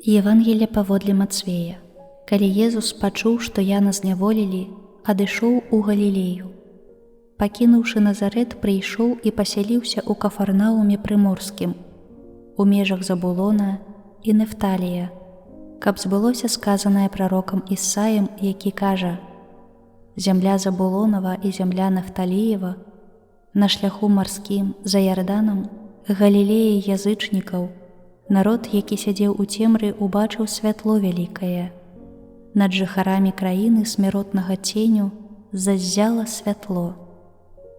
Евангелие паводле Мацвея. Калі Езус пачуў, што Яна зняволілі, адышоў у Галілею. Пакінуўшы Назарэт, прыйшоў і пасяліўся ў Кафарнауме прыморскім, у межах Забулона і Нефталія, каб збылося сказанае прарокам Ісаем, які кажа: «Зямля Забулонава і зямля Нефталіева, на шляху марскім за Ярданам, Галілея язычнікаў, народ, які сядзеў у цемры, убачыў святло вялікае. Над жыхарамі краіны смяротнага ценю заззяла святло».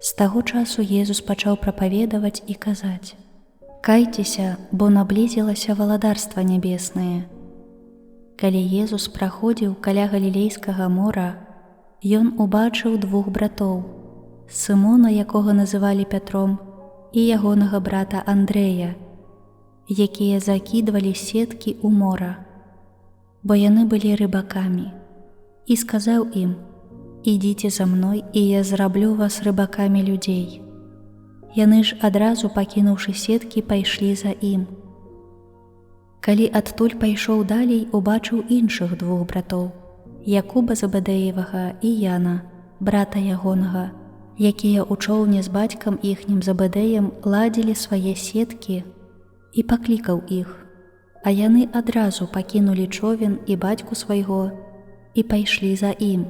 З таго часу Езус пачаў прапаведаваць і казаць: «Кайцеся, бо наблізілася валадарства нябеснае». Калі Езус праходзіў каля Галілейскага мора, ён убачыў двух братоў: Сымона, якога называлі Пятром, і ягонага брата Андрэя, якія закідвалі сеткі ў мора, бо яны былі рыбакамі. І сказаў ім: «Ідзіце за мной, і я зраблю вас рыбакамі людзей». Яны ж адразу, пакінуўшы сеткі, пайшлі за ім. Калі адтуль пайшоў далей, убачыў іншых двух братоў: Якуба Забадеевага і Яна, брата ягонага, якія ў чоўне з бацькам іхнім Забадеем ладзілі свае сеткі, і паклікаў іх, а яны адразу пакінулі човен і бацьку свайго і пайшлі за ім.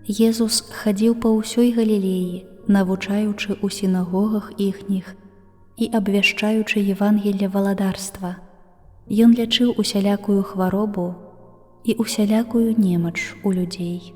Езус хадзіў па ўсёй Галілеі, навучаючы ў сінагогах іхніх і абвяшчаючы Евангелле валадарства. Ён лячыў усялякую хваробу і усялякую немач у людзей.